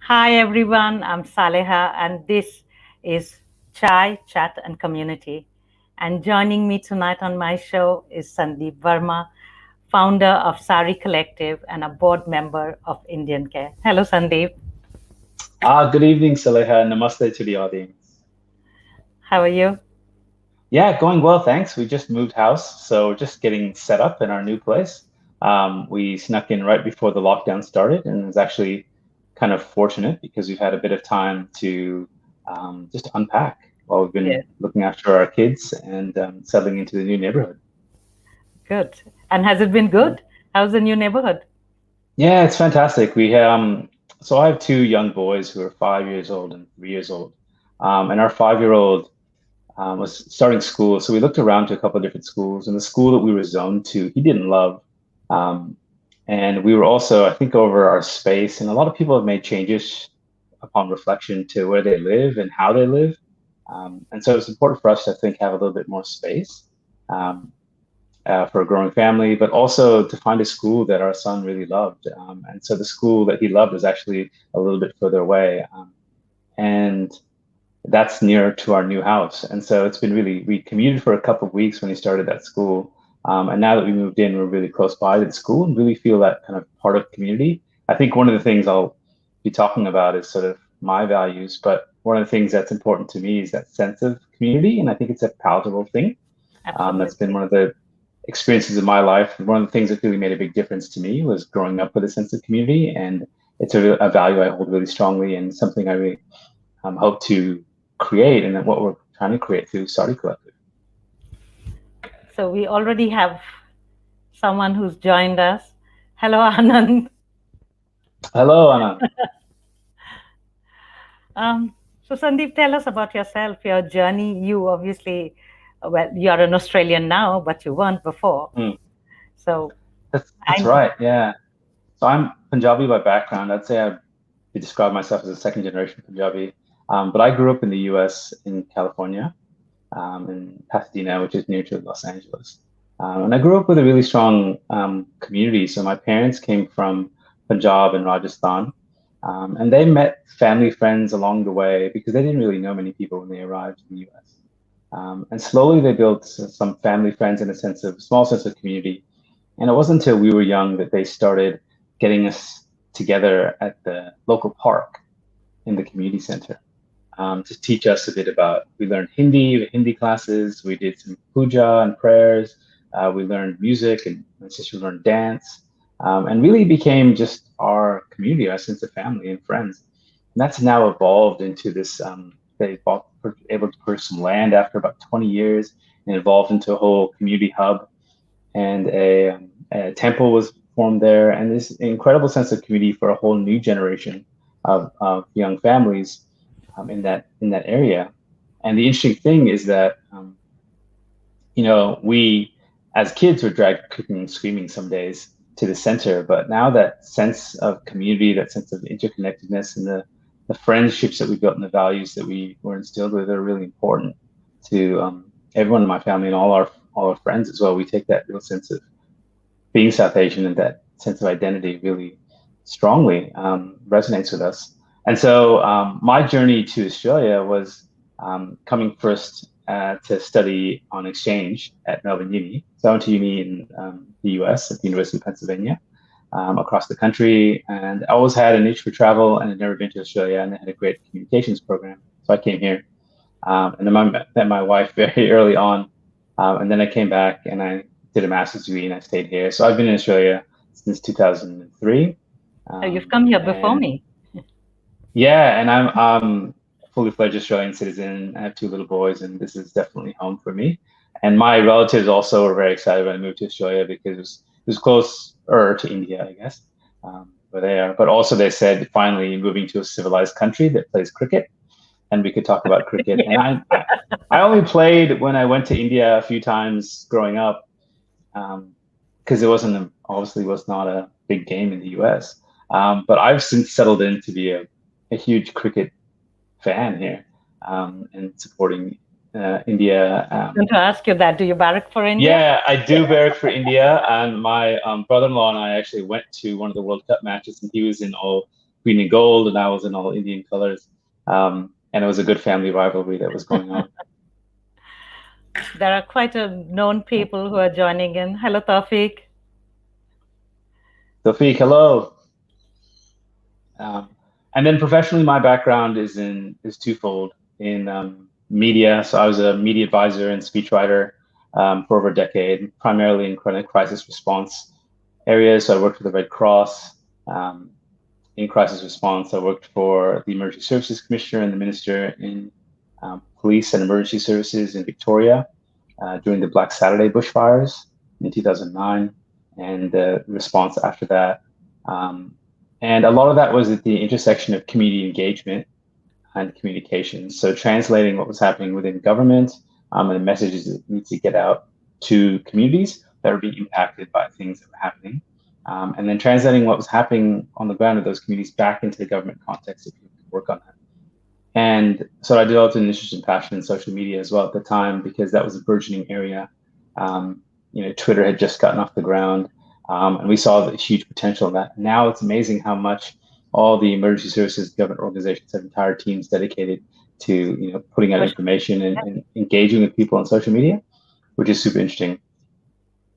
Hi everyone, I'm Saleha and this is Chai, Chat and Community. And joining me tonight on my show is Sandeep Varma, founder of SAARI Collective and a board member of Indian Care. Hello Sandeep, Good evening, Saleha. Namaste to the audience. how are you? Yeah, going well, thanks. We just moved house, so we're just getting set up in our new place. We snuck in right before the lockdown started, and it was actually kind of fortunate because we've had a bit of time to just unpack while we've been Yes, looking after our kids and settling into the new neighborhood. good. And has it been Yeah, good? How's the new neighborhood? yeah, it's fantastic. So I have two young boys who are 5 years old and 3 years old, and our 5 year old was starting school. So we looked around to a couple of different schools, and the school that we were zoned to, he didn't love. Um, and we were also, I think, over our space, and a lot of people have made changes upon reflection to where they live and how they live. And so it's important for us to, I think, have a little bit more space um, for a growing family, but also to find a school that our son really loved. And so the school that he loved was actually a little bit further away. And that's near to our new house. And so it's been really, we commuted for a couple of weeks when he started that school. And now that we moved in, we're really close by to the school and really feel that kind of part of community. I think one of the things I'll be talking about is sort of my values, but one of the things that's important to me is that sense of community. And I think it's a palatable thing. That's been Absolutely. one of the experiences of my life. One of the things that really made a big difference to me was growing up with a sense of community. And it's a value I hold really strongly and something I really hope to create, and then what we're trying to create through SAARI Collective. So we already have someone who's joined us. Hello Anand. Hello, Anna. Um, so, Sandeep, tell us about yourself, your journey. You obviously, well, you're an Australian now, but you weren't before. Mm, So, that's I, right. Yeah. So I'm Punjabi by background. I'd say I would describe myself as a second generation Punjabi. But I grew up in the US in California, in Pasadena, which is near to Los Angeles. And I grew up with a really strong community. So my parents came from Punjab and Rajasthan, and they met family friends along the way because they didn't really know many people when they arrived in the US. And slowly they built some family friends and a small sense of community. And it wasn't until we were young that they started getting us together at the local park in the community center to teach us a bit about. We learned Hindi classes. We did some puja and prayers. We learned music, and my sister learned dance, and really became just our community, our sense of family and friends. And that's now evolved into this. Were able to purchase some land after about 20 years, and evolved into a whole community hub. And a temple was formed there, and this incredible sense of community for a whole new generation of young families in that area. And the interesting thing is that we as kids were dragged kicking and screaming some days to the center, but now that sense of community, that sense of interconnectedness, and the friendships that we built and the values that we were instilled with are really important to everyone in my family and all our friends as well. We take that real sense of being South Asian and that sense of identity really strongly resonates with us. And so my journey to Australia was coming first to study on exchange at Melbourne Uni. So I went to uni in the US at the University of Pennsylvania across the country. And I always had an itch for travel and had never been to Australia, and they had a great communications program. So I came here. And then I met my wife very early on. And then I came back and I did a master's degree and I stayed here. So I've been in Australia since 2003. you've come here before And me. yeah, and I'm a fully fledged Australian citizen. I have two little boys, and this is definitely home for me. And my relatives also were very excited when I moved to Australia because it was closer to India, I guess, where they are. But also they said finally moving to a civilized country that plays cricket, and we could talk about cricket. And Yes. I only played when I went to India a few times growing up, because it obviously was not a big game in the US. But I've since settled in to be a huge cricket fan here and supporting India. I want to ask you that. Do you barrack for India? Yeah, I do barrack for India, and my brother-in-law and I actually went to one of the World Cup matches, and he was in all green and gold, and I was in all Indian colors. And it was a good family rivalry that was going on. There are quite a known people who are joining in. Hello, Tawfiq. Tawfiq, hello. Um, and then professionally, my background is twofold in media. So I was a media advisor and speechwriter for over a decade, primarily in crisis response areas. So I worked for the Red Cross. In crisis response, I worked for the Emergency Services Commissioner and the Minister in Police and Emergency Services in Victoria during the Black Saturday bushfires in 2009, and the response after that. Um, and a lot of that was at the intersection of community engagement and communication. So translating what was happening within government and the messages that need to get out to communities that were being impacted by things that were happening. And then translating what was happening on the ground of those communities back into the government context if you could work on that. And so I developed an interest and passion in social media as well at the time because that was a burgeoning area. Twitter had just gotten off the ground, and we saw the huge potential in that. Now it's amazing how much all the emergency services government organizations have entire teams dedicated to putting out information and engaging with people on social media, which is super interesting.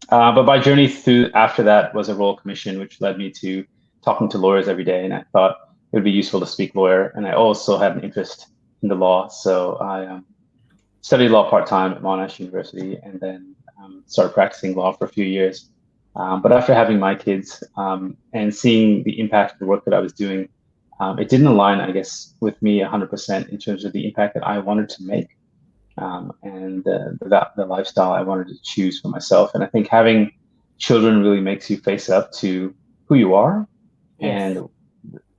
But my journey through after that was a Royal Commission, which led me to talking to lawyers every day, and I thought it would be useful to speak lawyer. And I also had an interest in the law, so I studied law part-time at Monash University, and then started practicing law for a few years. But after having my kids and seeing the impact of the work that I was doing, it didn't align, I guess, with me 100% in terms of the impact that I wanted to make and the lifestyle I wanted to choose for myself. And I think having children really makes you face up to who you are Yes. and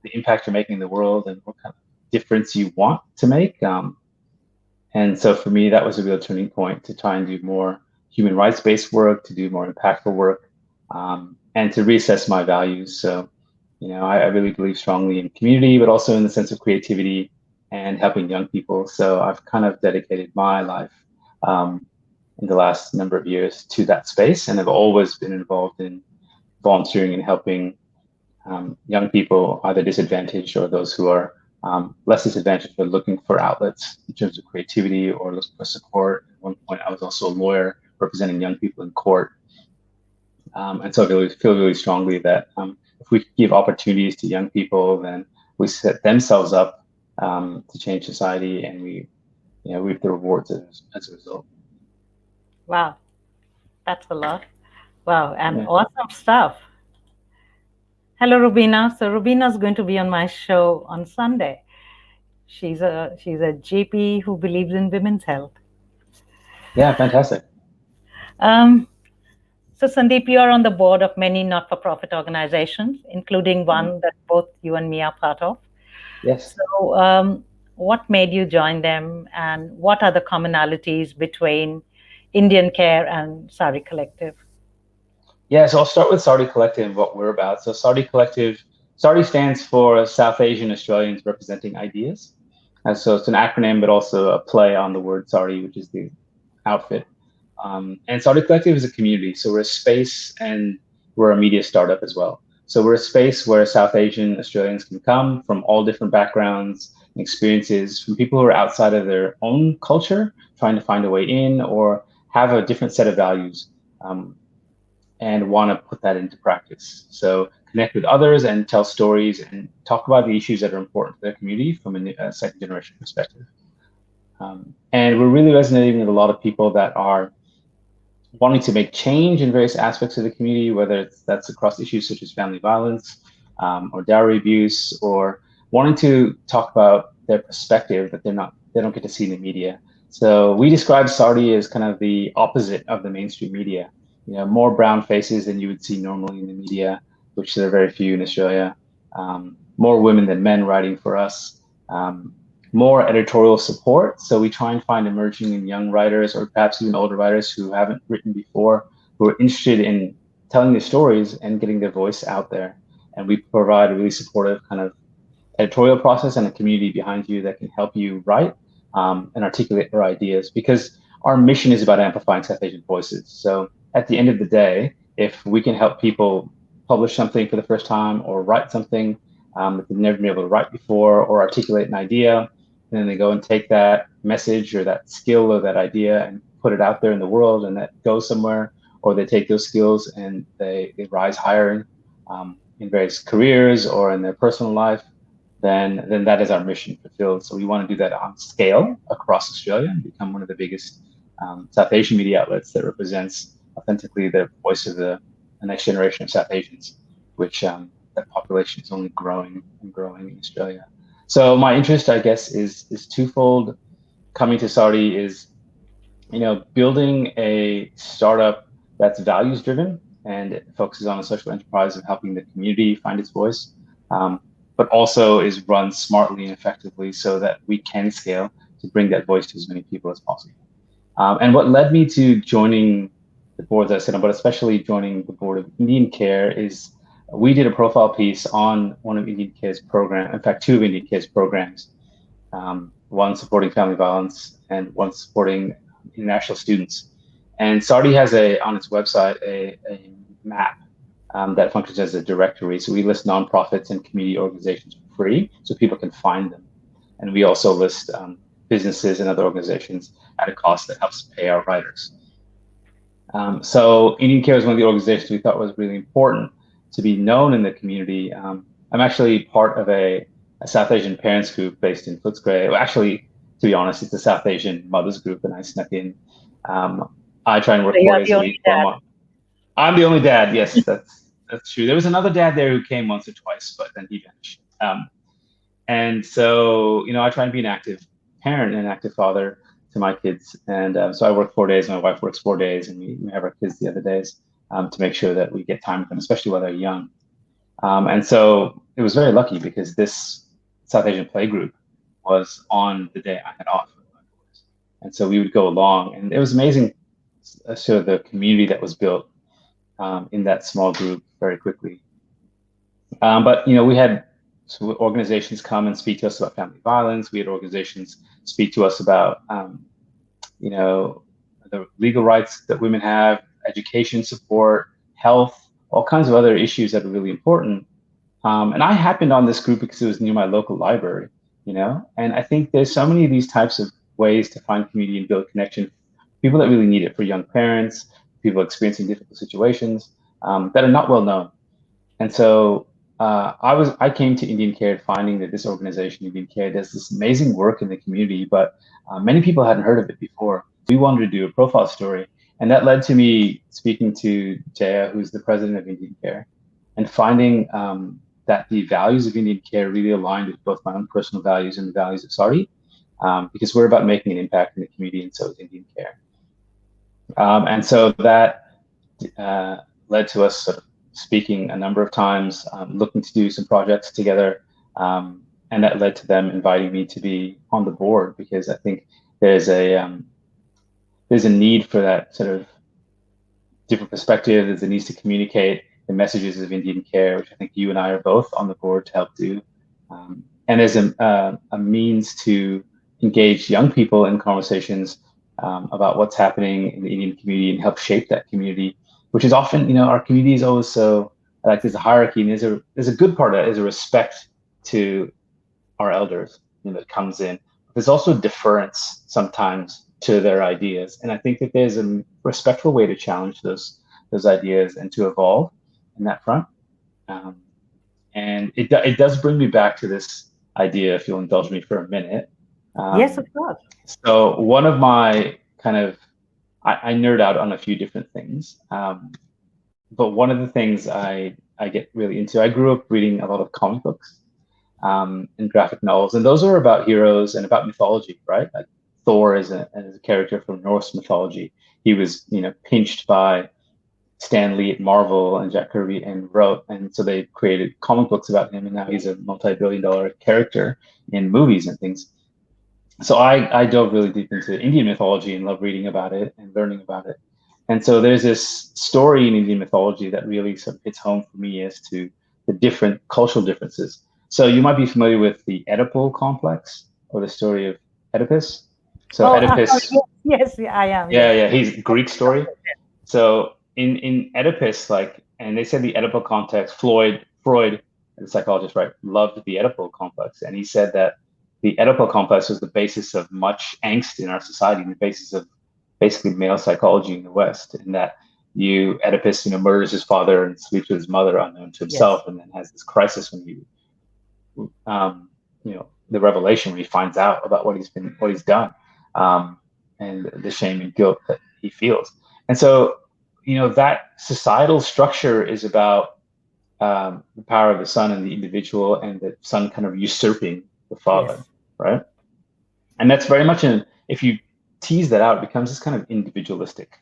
the impact you're making in the world and what kind of difference you want to make. And so for me, that was a real turning point to try and do more human rights-based work, to do more impactful work, and to reassess my values. So, I really believe strongly in community, but also in the sense of creativity and helping young people. So I've kind of dedicated my life in the last number of years to that space, and I've always been involved in volunteering and helping young people, either disadvantaged or those who are less disadvantaged, but looking for outlets in terms of creativity or looking for support. At one point, I was also a lawyer representing young people in court. And so I feel really strongly that if we give opportunities to young people, then we set themselves up to change society, and we reap the rewards as a result. Wow, that's a lot. Wow, and Yeah. awesome stuff. Hello, Rubina. So Rubina is going to be on my show on Sunday. She's a GP who believes in women's health. Yeah, fantastic. Um, so Sandeep, you are on the board of many not-for-profit organizations, including one that both you and me are part of. Yes. So, what made you join them, and what are the commonalities between Indian Care and SAARI Collective? Yeah, so I'll start with SAARI Collective and what we're about. So SAARI Collective, SAARI stands for South Asian Australians Representing Ideas. And so it's an acronym, but also a play on the word SAARI, which is the outfit. And SAARI Collective is a community. So we're a space and we're a media startup as well. So we're a space where South Asian Australians can come from all different backgrounds and experiences, from people who are outside of their own culture, trying to find a way in, or have a different set of values. And want to put that into practice. So connect with others and tell stories and talk about the issues that are important to their community from a second generation perspective. And we're really resonating with a lot of people that are wanting to make change in various aspects of the community, whether that's across issues such as family violence or dowry abuse, or wanting to talk about their perspective that they don't get to see in the media. So we describe SAARI as kind of the opposite of the mainstream media. More brown faces than you would see normally in the media, which there are very few in Australia. More women than men writing for us. More editorial support. So we try and find emerging and young writers, or perhaps even older writers who haven't written before, who are interested in telling their stories and getting their voice out there. And we provide a really supportive kind of editorial process and a community behind you that can help you write and articulate your ideas, because our mission is about amplifying South Asian voices. So at the end of the day, if we can help people publish something for the first time or write something that they've never been able to write before or articulate an idea. And then they go and take that message or that skill or that idea and put it out there in the world, and that goes somewhere. Or they take those skills and they rise higher in various careers or in their personal life. Then that is our mission fulfilled. So we want to do that on scale across Australia and become one of the biggest South Asian media outlets that represents authentically the voice of the next generation of South Asians, which that population is only growing and growing in Australia. So my interest, I guess, is twofold. Coming to SAARI is, building a startup that's values driven and it focuses on a social enterprise of helping the community find its voice, but also is run smartly and effectively so that we can scale to bring that voice to as many people as possible. And what led me to joining the board that I sit on, but especially joining the board of Indian Care, is we did a profile piece on one of Indian Care's program, in fact, two of Indian Care's programs, one supporting family violence and one supporting international students. And SAARI has on its website a map that functions as a directory. So we list nonprofits and community organizations for free so people can find them. And we also list businesses and other organizations at a cost that helps pay our writers. So Indian Care is one of the organizations we thought was really important to be known in the community. I'm actually part of a South Asian parents group based in Footscray. Well, actually, to be honest, it's a South Asian mothers group, and I snuck in. I try and So work you four are days the a only week. dad. I'm the only dad. Yes, that's true. There was another dad there who came once or twice, but then he vanished. And so, I try and be an active parent and an active father to my kids. And so I work 4 days, my wife works 4 days, and we have our kids the other days to make sure that we get time with them, especially while they're young. And so it was very lucky because this South Asian play group was on the day I had off with my boys. And so we would go along, and it was amazing, sort of the community that was built in that small group very quickly. But we had organizations come and speak to us about family violence. We had organizations speak to us about the legal rights that women have, education support, health, all kinds of other issues that are really important. And I happened on this group because it was near my local library, and I think there's so many of these types of ways to find community and build connection, people that really need it, for young parents, people experiencing difficult situations that are not well known. And so I came to Indian Care finding that this organization, Indian Care, does this amazing work in the community, but many people hadn't heard of it before. We wanted to do a profile story, and that led to me speaking to Jaya, who's the president of Indian Care, and finding that the values of Indian Care really aligned with both my own personal values and the values of SAARI, because we're about making an impact in the community, and so is Indian Care. And so that led to us sort of speaking a number of times, looking to do some projects together, and that led to them inviting me to be on the board, because I think there's a need for that sort of different perspective. There's a need to communicate the messages of Indian Care, which I think you and I are both on the board to help do. And there's a means to engage young people in conversations about what's happening in the Indian community and help shape that community, which is often, our community is always so, like, there's a hierarchy, and there's a good part of it is a respect to our elders, that comes in. There's also deference sometimes to their ideas. And I think that there's a respectful way to challenge those ideas and to evolve in that front. And it does bring me back to this idea, if you'll indulge me for a minute. Yes, of course. So one of my kind of, I nerd out on a few different things. But one of the things I get really into, I grew up reading a lot of comic books and graphic novels, and those are about heroes and about mythology, right? Like Thor is a character from Norse mythology. He was, pinched by Stan Lee at Marvel and Jack Kirby and wrote, and so they created comic books about him, and now he's a multi-billion-dollar character in movies and things. So I dove really deep into Indian mythology and love reading about it and learning about it. And so there's this story in Indian mythology that really sort of hits home for me as to the different cultural differences. So you might be familiar with the Oedipal complex, or the story of Oedipus. So Oh, Oedipus, yes, I am. Yes. yeah, he's a Greek story. So in Oedipus, like, and they said the Oedipal complex, Freud the psychologist, right, loved the Oedipal complex, and he said that the Oedipal complex was the basis of much angst in our society, and the basis of basically male psychology in the West, in that Oedipus, murders his father and sleeps with his mother unknown to Yes. himself, and then has this crisis when the revelation when he finds out about what he's done, and the shame and guilt that he feels. And so, that societal structure is about the power of the son and the individual, and the son kind of usurping the father, Yes. right? And that's very much if you tease that out, it becomes this kind of individualistic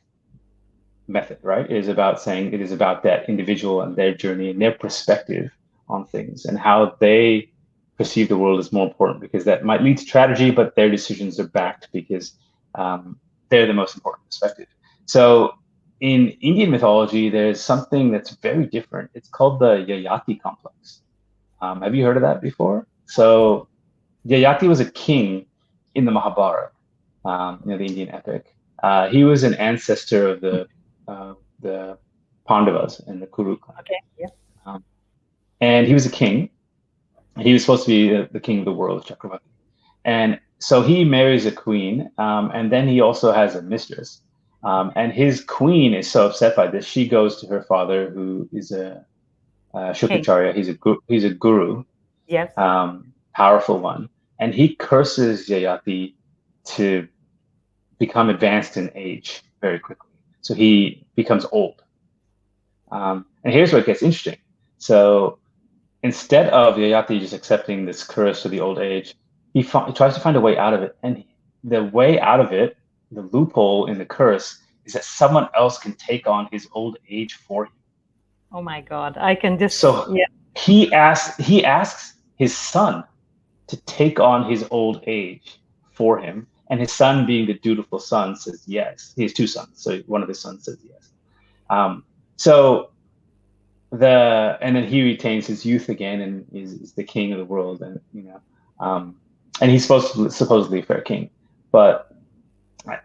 method, right? It is about that individual and their journey and their perspective on things, and how they perceive the world as more important, because that might lead to tragedy, but their decisions are backed because they're the most important perspective. So in Indian mythology, there's something that's very different. It's called the Yayati complex. Have you heard of that before? So Yayati was a king in the Mahabharata, the Indian epic. He was an ancestor of the Pandavas and the Kuru clan. Okay. Yeah. Um, and he was a king. He was supposed to be the king of the world, Chakravarti. And so he marries a queen, and then he also has a mistress. And his queen is so upset by this, she goes to her father, who is a King. Shukracharya. He's a guru, Yes. powerful one, and he curses Yayati to become advanced in age very quickly. So he becomes old. And here's where it gets interesting. So instead of Yayati just accepting this curse to the old age, he tries to find a way out of it. And the way out of it, the loophole in the curse, is that someone else can take on his old age for him. Oh my God. I can just, So yeah. he asks his son to take on his old age for him. And his son, being the dutiful son, says yes. He has two sons, so one of his sons says yes. So and then he retains his youth again, and is the king of the world, and he's supposedly a fair king. But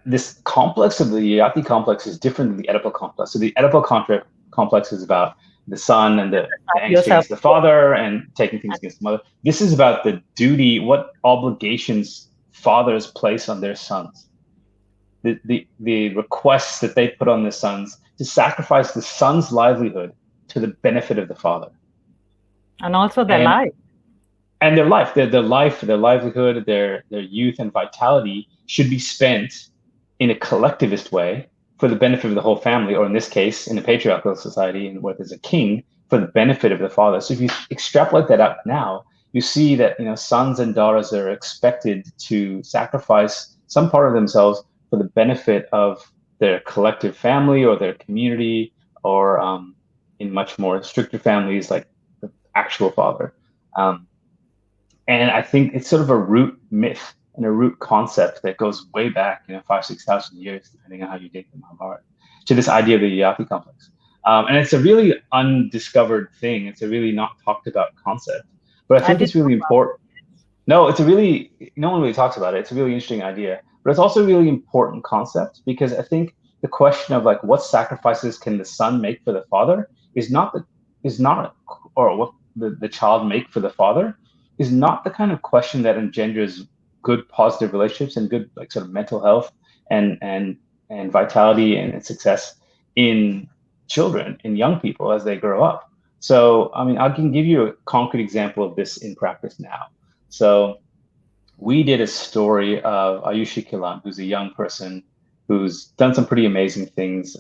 this complex of the Yati complex is different than the Oedipal complex. So the Oedipal complex is about the son and the angst Yourself. against the father and taking things against the mother. This is about the duty, what obligations fathers place on their sons, the requests that they put on their sons to sacrifice the son's livelihood to the benefit of the father. And also their And life. their life, their livelihood, their youth and vitality should be spent in a collectivist way for the benefit of the whole family, or in this case, in a patriarchal society, and where there's a king, for the benefit of the father. So if you extrapolate that out now, you see that sons and daughters are expected to sacrifice some part of themselves for the benefit of their collective family or their community, or in much more stricter families, like the actual father. And I think it's sort of a root myth and a root concept that goes way back, 5,000-6,000 years, depending on how you date the Mahabharata, to this idea of the Yati complex. And it's a really undiscovered thing. It's a really not talked about concept, but I I think did it's really important. No, no one really talks about it. It's a really interesting idea, but it's also a really important concept, because I think the question of, like, what sacrifices can the son make for the father is not, or what the child make for the father, is not the kind of question that engenders good positive relationships and good, like, sort of mental health and vitality and success in children, in young people as they grow up. So, I mean, I can give you a concrete example of this in practice now. So we did a story of Ayushi Kilan, who's a young person who's done some pretty amazing things.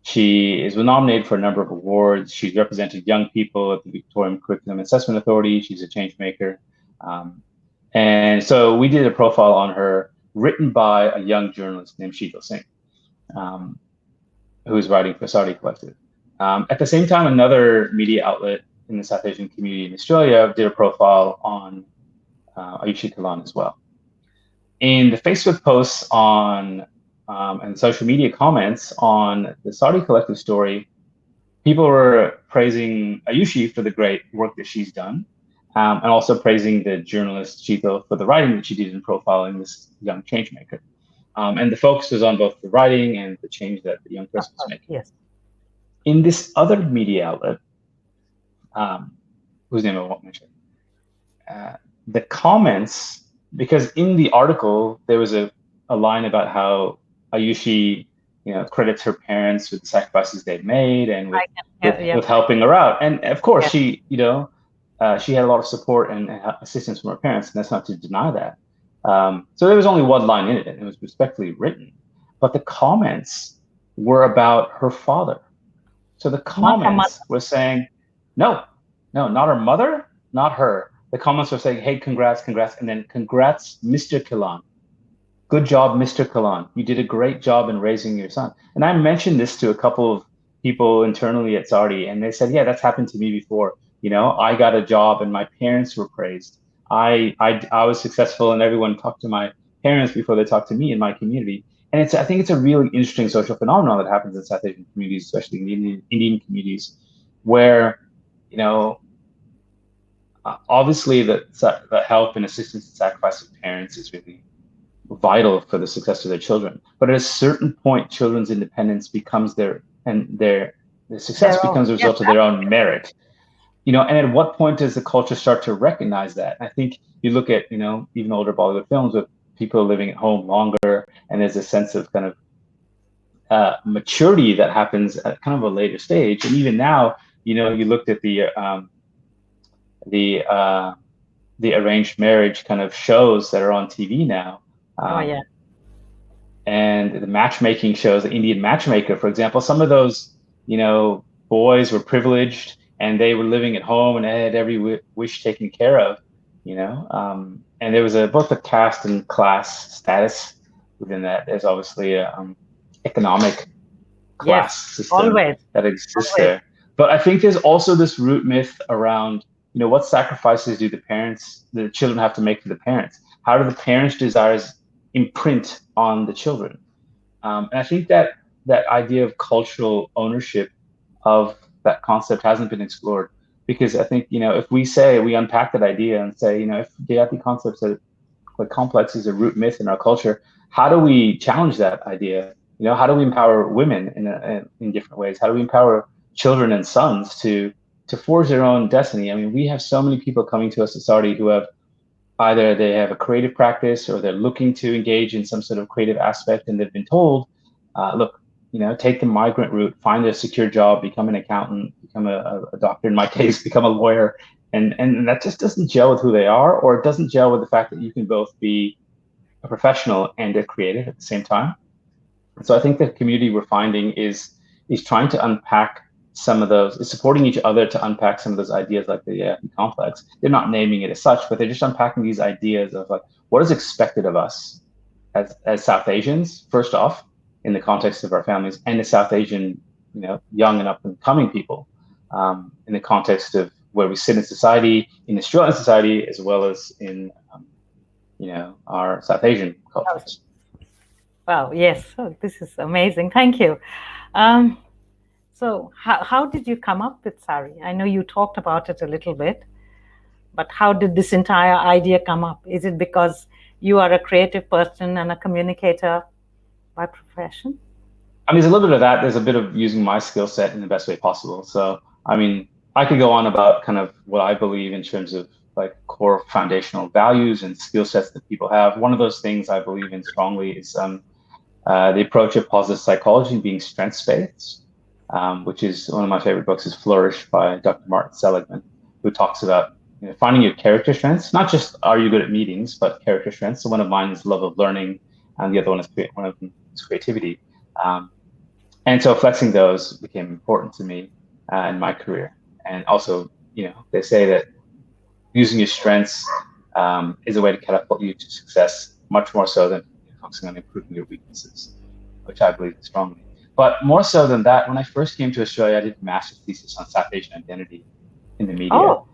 She is nominated for a number of awards. She's represented young people at the Victorian Curriculum Assessment Authority. She's a change maker. And so we did a profile on her, written by a young journalist named Sheetal Singh, who's writing for SAARI Collective. At the same time, another media outlet in the South Asian community in Australia did a profile on Ayushi Kalan as well. In the Facebook posts and social media comments on the SAARI Collective story, people were praising Ayushi for the great work that she's done, and also praising the journalist Chito for the writing that she did in profiling this young change maker. And the focus was on both the writing and the change that the young person was making. Yes. In this other media outlet, whose name I won't mention, uh, the comments, because in the article there was a line about how Ayushi, credits her parents with the sacrifices they've made and with I can, yeah, with helping her out, and of course yeah, she had a lot of support and assistance from her parents, and that's not to deny that. So there was only one line in it, and it was respectfully written, but the comments were about her father. So the not her mother. comments were saying, no, no, not her mother, not her. The comments were saying, hey, congrats, congrats, and then congrats, Mr. Kilan. Good job, Mr. Kalan. You did a great job in raising your son. And I mentioned this to a couple of people internally at SAARI, and they said, yeah, that's happened to me before. I got a job and my parents were praised. I was successful, and everyone talked to my parents before they talked to me in my community. And I think it's a really interesting social phenomenon that happens in South Asian communities, especially in the Indian communities, where, you know, obviously the help and assistance and sacrifice of parents is really vital for the success of their children. But at a certain point, children's independence becomes their success Their own. becomes a Yes, result of their own merit. And at what point does the culture start to recognize that? I think you look at, even older Bollywood films with people living at home longer, and there's a sense of kind of maturity that happens at kind of a later stage. And even now, you looked at the the arranged marriage kind of shows that are on TV now. oh yeah, And the matchmaking shows, the Indian Matchmaker, for example, some of those, boys were privileged and they were living at home and had every wish taken care of, and there was both a caste and class status within that. There's obviously a economic yes, class system always, that exists always. there. But I think there's also this root myth around, what sacrifices do the children have to make for the parents? How do the parents' desires imprint on the children? And I think that idea of cultural ownership of that concept hasn't been explored, because I think, if we unpack that idea and say, if Gayati concepts are like complex is a root myth in our culture, how do we challenge that idea? How do we empower women in different ways? How do we empower children and sons to forge their own destiny? I mean, we have so many people coming to us at SAARI who have either they have a creative practice or they're looking to engage in some sort of creative aspect, and they've been told, look, take the migrant route, find a secure job, become an accountant, become a doctor, in my case, become a lawyer. And that just doesn't gel with who they are, or it doesn't gel with the fact that you can both be a professional and a creative at the same time. So I think the community we're finding is trying to unpack some of those, is supporting each other to unpack some of those ideas, like the complex. They're not naming it as such, but they're just unpacking these ideas of like what is expected of us as South Asians, first off, in the context of our families, and the South Asian, young and up and coming people, in the context of where we sit in society, in Australian society, as well as in, our South Asian cultures. Wow, yes. Oh, this is amazing. Thank you. Um, so, how did you come up with sari? I know you talked about it a little bit, but how did this entire idea come up? Is it because you are a creative person and a communicator by profession? I mean, there's a little bit of that. There's a bit of using my skill set in the best way possible. So, I mean, I could go on about kind of what I believe in terms of like core foundational values and skill sets that people have. One of those things I believe in strongly is the approach of positive psychology being strengths-based, which is one of my favorite books is Flourish by Dr. Martin Seligman, who talks about finding your character strengths, not just are you good at meetings, but character strengths. So one of mine is love of learning, and the other one of them is creativity. Um, and so flexing those became important to me in my career. And also, they say that using your strengths is a way to catapult you to success, much more so than focusing on improving your weaknesses, which I believe in strongly. But more so than that, when I first came to Australia, I did a master's thesis on South Asian identity in the media. Oh,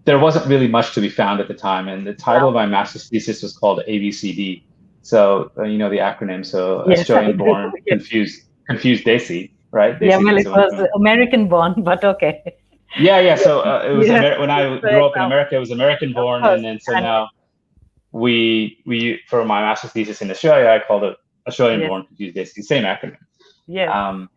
There wasn't really much to be found at the time, and the title of well, my master's thesis was called ABCD. So the acronym. So yes, I Australian do. born, Yes. confused Desi, right? Yeah, Desi well, means it someone was from. American born, but okay. Yeah, yeah. So it was Yes, When yes, I grew up in now, America, it was American of born, course. and then so And now we for my master's thesis in Australia, I called it Australian yes, born, confused Desi, same acronym. yes. Um,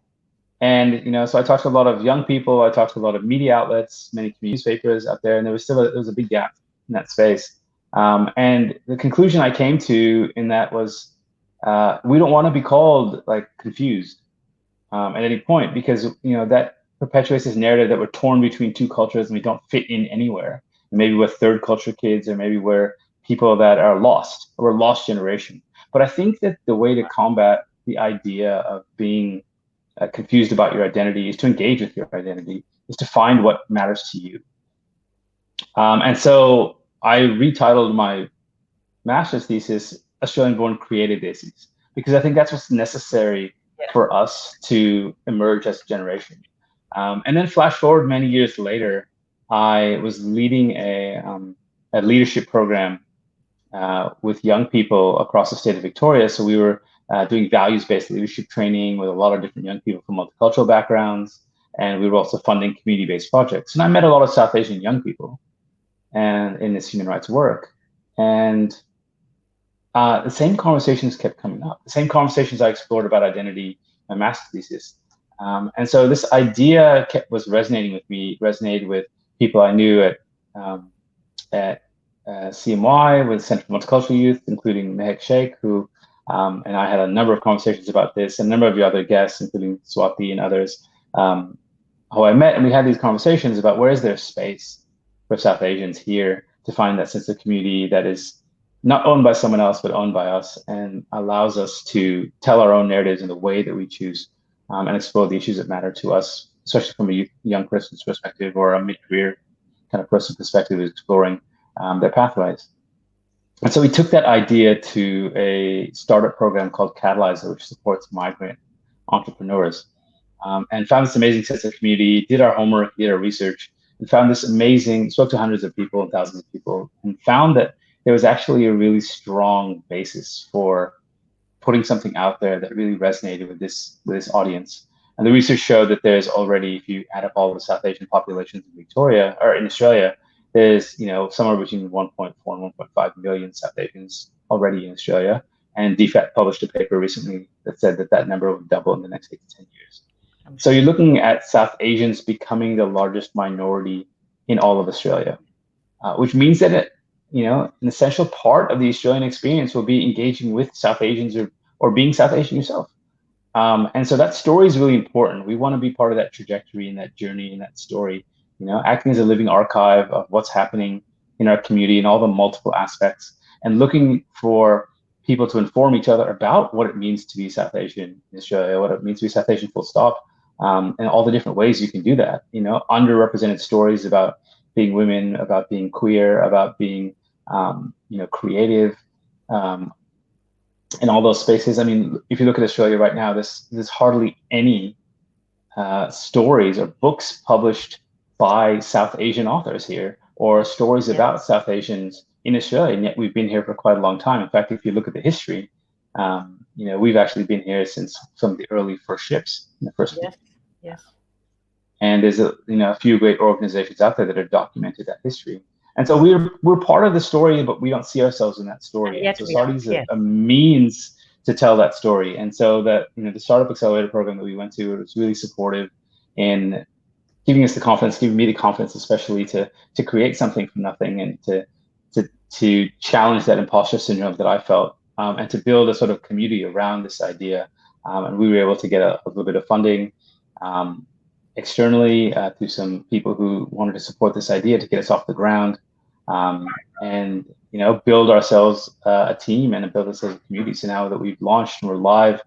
And so I talked to a lot of young people. I talked to a lot of media outlets, many community newspapers out there, and there was a big gap in that space. And the conclusion I came to in that was, we don't want to be called like confused at any point, because that perpetuates this narrative that we're torn between two cultures and we don't fit in anywhere. And maybe we're third culture kids, or maybe we're people that are lost, or we're lost generation. But I think that the way to combat the idea of being confused about your identity is to engage with your identity, is to find what matters to you. And so I retitled my master's thesis Australian Born Creative Daisies, because I think that's what's necessary for us to emerge as a generation. And then flash forward many years later, I was leading a leadership program with young people across the state of Victoria. So we were doing values-based leadership training with a lot of different young people from multicultural backgrounds, and we were also funding community-based projects. And I met a lot of South Asian young people, and in this human rights work, and the same conversations kept coming up. The same conversations I explored about identity, my master's thesis. And so this idea was resonating with me, resonated with people I knew at CMY, with Centre for Multicultural Youth, including Mehek Sheikh, who and I had a number of conversations about this, and a number of the other guests, including Swati and others, who I met, and we had these conversations about where is there space for South Asians here to find that sense of community that is not owned by someone else, but owned by us, and allows us to tell our own narratives in the way that we choose, and explore the issues that matter to us, especially from a young person's perspective, or a mid-career kind of person perspective, exploring their pathways. And so we took that idea to a startup program called Catalyzer, which supports migrant entrepreneurs, and found this amazing sense of community, did our homework, did our research, and found this amazing, spoke to hundreds of people and thousands of people, and found that there was actually a really strong basis for putting something out there that really resonated with this audience. And the research showed that there's already, if you add up all the South Asian populations in Victoria or in Australia, there's somewhere between 1.4 and 1.5 million South Asians already in Australia. And DFAT published a paper recently that said that that number would double in the next 8 to 10 years. So you're looking at South Asians becoming the largest minority in all of Australia, which means that an essential part of the Australian experience will be engaging with South Asians, or being South Asian yourself. And so that story is really important. We want to be part of that trajectory and that journey and that story, acting as a living archive of what's happening in our community and all the multiple aspects, and looking for people to inform each other about what it means to be South Asian in Australia, what it means to be South Asian full stop, and all the different ways you can do that. Underrepresented stories about being women, about being queer, about being creative, in all those spaces. I mean, if you look at Australia right now, there's hardly any stories or books published by South Asian authors here, or stories about South Asians in Australia, and yet we've been here for quite a long time. In fact, if you look at the history, we've actually been here since some of the early first ships in the first. Yes. And there's a few great organizations out there that have documented that history. And so we're part of the story, but we don't see ourselves in that story. And so SAARI is a means to tell that story. And so that the Startup Accelerator program that we went to was really supportive in giving us the confidence, giving me the confidence, especially to create something from nothing, and to challenge that imposter syndrome that I felt, and to build a sort of community around this idea. And we were able to get a little bit of funding externally through some people who wanted to support this idea to get us off the ground, and build ourselves a team and build ourselves a community. So now that we've launched and we're live,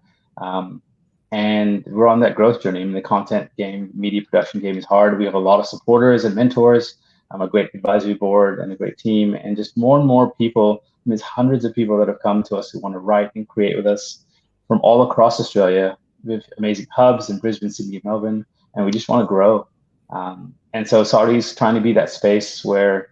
and we're on that growth journey. I mean, the content game, media production game is hard. We have a lot of supporters and mentors, a great advisory board and a great team, and just more and more people. There's hundreds of people that have come to us who want to write and create with us from all across Australia. We have amazing hubs in Brisbane, Sydney, and Melbourne, and we just want to grow. And so SAARI is trying to be that space where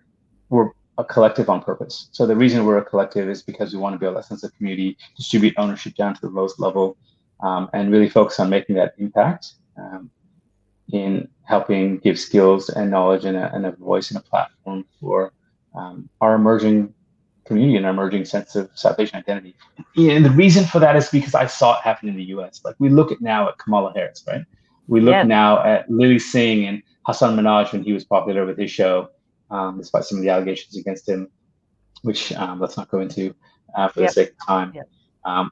we're a collective on purpose. So the reason we're a collective is because we want to build that sense of community, distribute ownership down to the lowest level, and really focus on making that impact in helping give skills and knowledge and a voice and a platform for our emerging community and our emerging sense of South Asian identity. And the reason for that is because I saw it happen in the US. Like, we look at now at Kamala Harris, right? We look Yes, now at Lily Singh and Hassan Minaj when he was popular with his show, despite some of the allegations against him, which let's not go into for the yep, sake of time, yep.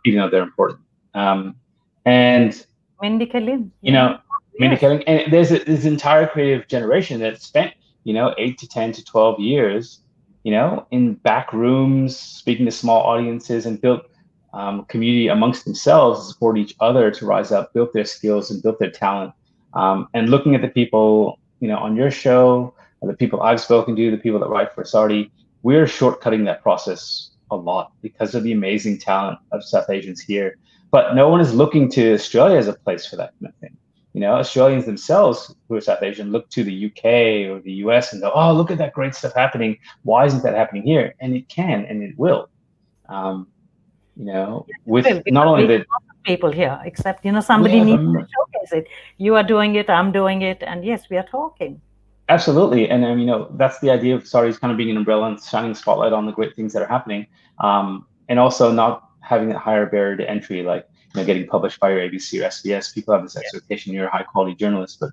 even though they're important. And Mindy Kaling, you yeah, know, Mindy yes, Kaling, and there's this entire creative generation that spent, 8 to 10 to 12 years, in back rooms, speaking to small audiences, and built community amongst themselves, support each other to rise up, built their skills and built their talent. And looking at the people, on your show, the people I've spoken to, the people that write for SAARI, we're shortcutting that process a lot because of the amazing talent of South Asians here. But no one is looking to Australia as a place for that kind of thing. Australians themselves who are South Asian look to the UK or the US and go, "Oh, look at that great stuff happening. Why isn't that happening here?" And it can, and it will. Um, with will, not because we only have that, lots of people here, except, we somebody have needs to showcase it. You are doing it, I'm doing it, and yes, we are talking. absolutely, and that's the idea of SARI's kind of being an umbrella and shining a spotlight on the great things that are happening, and also not having a higher barrier to entry, like getting published by your ABC or SBS. People have this expectation you're a high quality journalist, but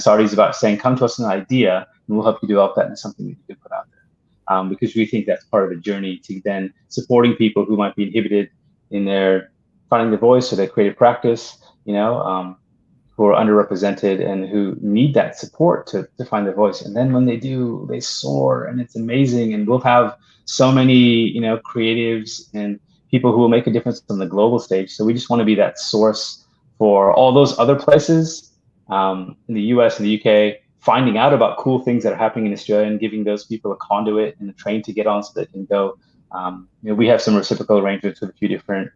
SARI's about saying, come to us with an idea, and we'll help you develop that into something that you can put out there, because we think that's part of the journey to then supporting people who might be inhibited in their finding their voice or their creative practice. Who are underrepresented and who need that support to find their voice. And then when they do, they soar and it's amazing. And we'll have so many, creatives and people who will make a difference on the global stage. So we just want to be that source for all those other places, in the US and the UK, finding out about cool things that are happening in Australia and giving those people a conduit and a train to get on so they can go. We have some reciprocal arrangements with a few different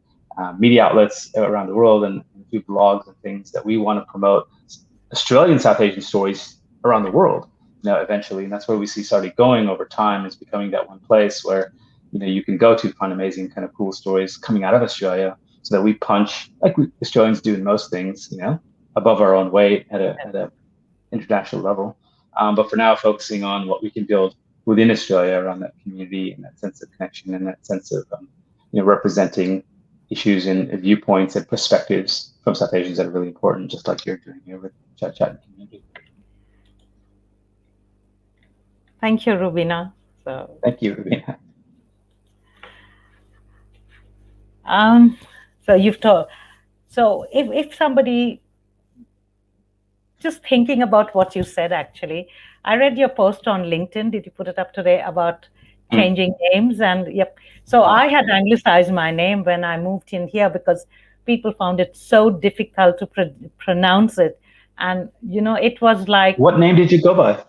media outlets around the world and a few blogs and things that we want to promote Australian South Asian stories around the world. Eventually, and that's where we see SARDI going over time, is becoming that one place where you can go to find amazing kind of cool stories coming out of Australia, so that we punch like we Australians do in most things, above our own weight at a international level. But for now, focusing on what we can build within Australia around that community and that sense of connection and that sense of representing issues and viewpoints and perspectives from South Asians that are really important, just like you're doing here with Chat and Community. Thank you, Rubina. So, Thank you, Ravina. um, so you've told. So, if somebody just thinking about what you said, actually, I read your post on LinkedIn. Did you put it up today about Mm. changing names? And yep. So I had anglicized my name when I moved in here because people found it so difficult to pronounce it. And, it was like What name did you go by?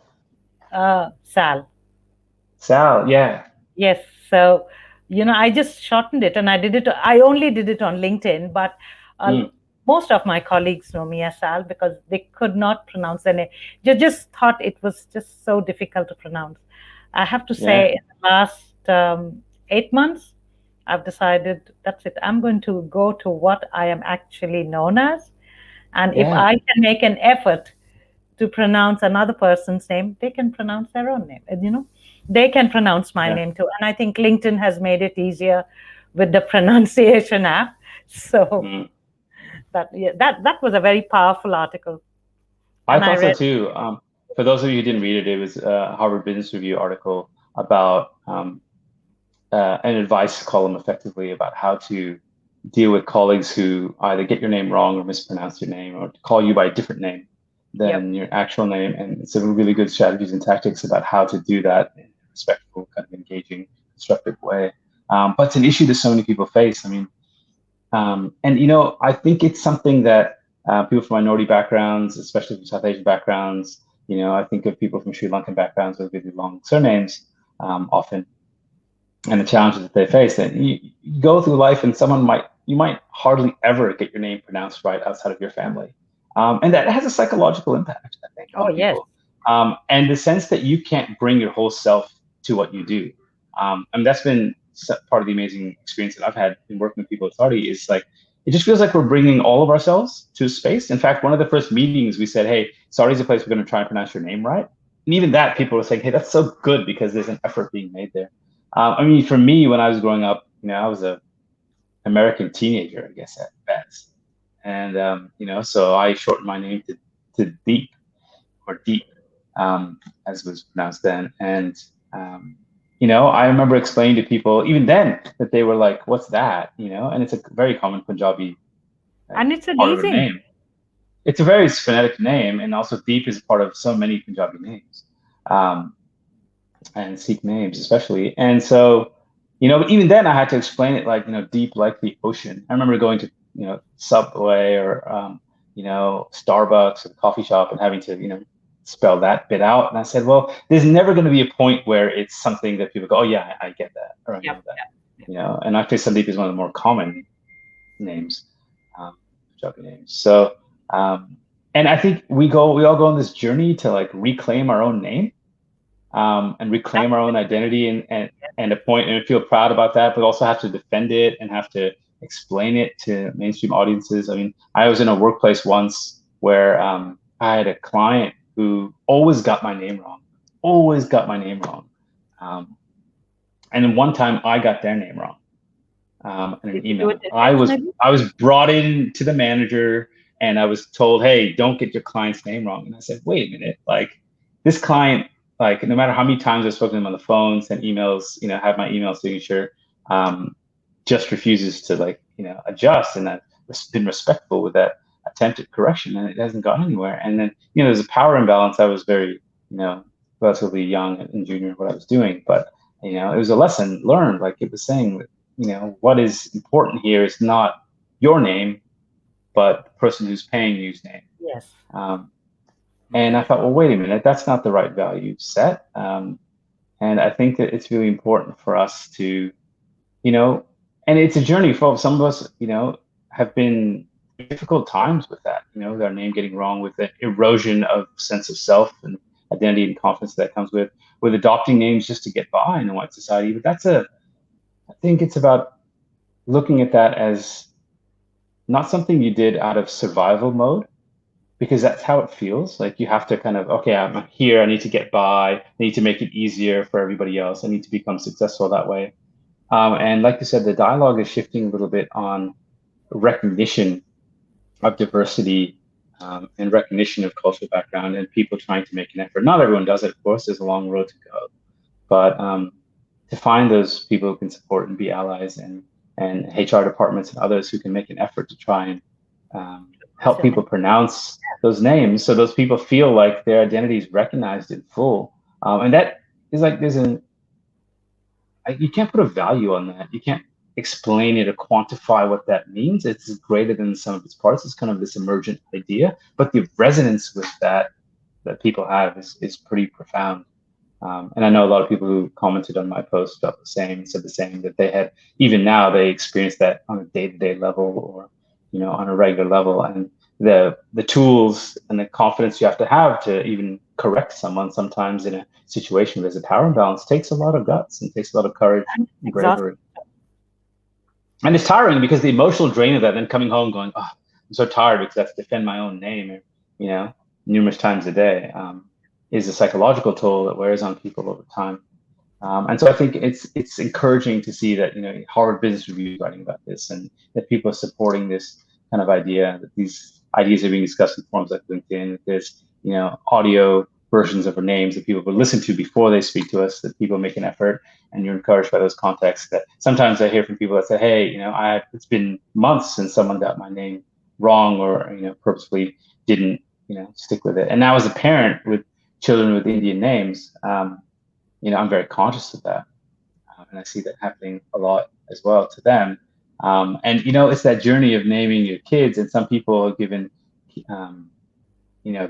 Sal. Sal. Yeah. Yes. So, I just shortened it and I did it. I only did it on LinkedIn, but uh, Mm. most of my colleagues know me as Sal because they could not pronounce the name. They just thought it was just so difficult to pronounce. I have to Yeah. say, in the last 8 months, I've decided that's it. I'm going to go to what I am actually known as. And if Yeah. I can make an effort to pronounce another person's name, they can pronounce their own name. And, they can pronounce my Yeah. name too. And I think LinkedIn has made it easier with the pronunciation app. So Mm. that was a very powerful article, I and I thought so read. too. For those of you who didn't read it, it was a Harvard Business Review article about an advice column, effectively, about how to deal with colleagues who either get your name wrong or mispronounce your name or call you by a different name Yep. than your actual name. And it's a really good strategies and tactics about how to do that in a respectful, kind of engaging, constructive way. But it's an issue that so many people face. I mean, and I think it's something that people from minority backgrounds, especially from South Asian backgrounds, I think of people from Sri Lankan backgrounds with really long surnames, often, and the challenges that they face. And you go through life, and you might hardly ever get your name pronounced right outside of your family, and that has a psychological impact, I think, Oh on yes. people, and the sense that you can't bring your whole self to what you do. And that's been part of the amazing experience that I've had in working with people at SARDI. Is like, it just feels like we're bringing all of ourselves to a space. In fact, one of the first meetings we said, "Hey, SARDI is a place we're going to try and pronounce your name right." And even that, people were saying, "Hey, that's so good because there's an effort being made there." I mean, for me, when I was growing up, I was a American teenager, I guess, at best. And, so I shortened my name to Deep or Deep, as was pronounced then. And I remember explaining to people even then that they were like, "What's that?" And it's a very common Punjabi And it's an part of a easy. name. It's a very phonetic name, and also Deep is part of so many Punjabi names. Um, and Sikh names especially. And so, even then I had to explain it like, deep like the ocean. I remember going to, Subway or, Starbucks or the coffee shop and having to, spell that bit out. And I said, well, there's never going to be a point where it's something that people go, oh yeah, I get that, or I know Yep, that, yep, yep. and actually Sandeep is one of the more common names, Punjabi names. So, and I think we all go on this journey to like reclaim our own name, and reclaim our own identity and a point and feel proud about that, but also have to defend it and have to explain it to mainstream audiences. I mean, I was in a workplace once where I had a client who always got my name wrong, always got my name wrong. And then one time I got their name wrong in an Did you do it email. intentionally? I was brought in to the manager and I was told, "Hey, don't get your client's name wrong." And I said, "Wait a minute, like this client, like no matter how many times I've spoken to him on the phone, sent emails, have my email signature, um, just refuses to like adjust." And I've been respectful with that attempted correction, and it hasn't gone anywhere. And then there's a power imbalance. I was very relatively young and junior in what I was doing, but it was a lesson learned. Like it was saying that what is important here is not your name, but the person who's paying you's name. Yes. Um, and I thought, well, wait a minute, that's not the right value set. And I think that it's really important for us to, and it's a journey for some of us, have been difficult times with that, their name getting wrong, with the erosion of sense of self and identity and confidence that comes with adopting names just to get by in a white society. But I think it's about looking at that as not something you did out of survival mode, because that's how it feels. Like you have to kind of, okay, I'm here, I need to get by, I need to make it easier for everybody else, I need to become successful that way. And like you said, the dialogue is shifting a little bit on recognition of diversity, and recognition of cultural background and people trying to make an effort. Not everyone does it, of course, there's a long road to go. But to find those people who can support and be allies, and HR departments and others who can make an effort to try and help people pronounce those names, so those people feel like their identity is recognized in full. And that is like you can't put a value on that. You can't explain it or quantify what that means. It's greater than the sum of its parts. It's kind of this emergent idea, but the resonance with that people have is pretty profound. And I know a lot of people who commented on my post felt the same, said the same, that they had, even now, they experience that on a day-to-day level, or, on a regular level. And the tools and the confidence you have to even correct someone sometimes in a situation where there's a power imbalance takes a lot of guts and takes a lot of courage and bravery. And it's tiring because the emotional drain of that, then coming home going, oh, I'm so tired because I have to defend my own name, numerous times a day, is a psychological toll that wears on people over time. And so I think it's encouraging to see that Harvard Business Review is writing about this, and that people are supporting this kind of idea, that these ideas are being discussed in forums like LinkedIn, that there's audio versions of our names that people will listen to before they speak to us, that people make an effort, and you're encouraged by those contexts. That sometimes I hear from people that say, hey, it's been months since someone got my name wrong, or purposefully didn't stick with it. And now as a parent with children with Indian names, I'm very conscious of that. And I see that happening a lot as well to them. And, it's that journey of naming your kids. And some people are given,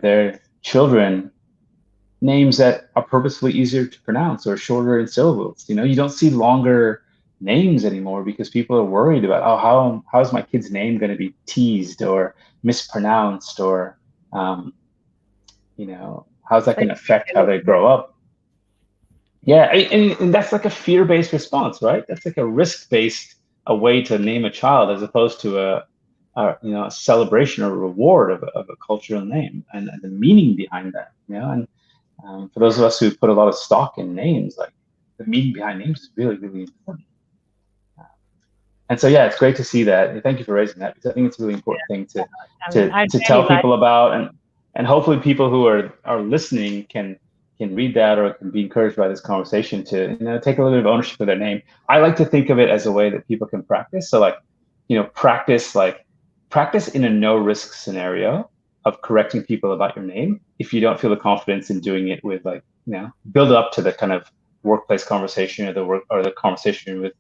their children names that are purposefully easier to pronounce or shorter in syllables. You don't see longer names anymore because people are worried about, oh, how is my kid's name going to be teased or mispronounced, or, how's that going to affect how they grow up? Yeah, and that's like a fear-based response, right? That's like a risk-based a way to name a child, as opposed to a celebration or reward of a cultural name, and the meaning behind that. And for those of us who put a lot of stock in names, like the meaning behind names is really, really important. And so, yeah, it's great to see that. And thank you for raising that, because I think it's a really important thing to tell people about, and hopefully people who are listening can read that or can be encouraged by this conversation to, take a little bit of ownership of their name. I like to think of it as a way that people can practice. So like, practice in a no risk scenario of correcting people about your name if you don't feel the confidence in doing it with, like, build up to the kind of workplace conversation or the conversation with,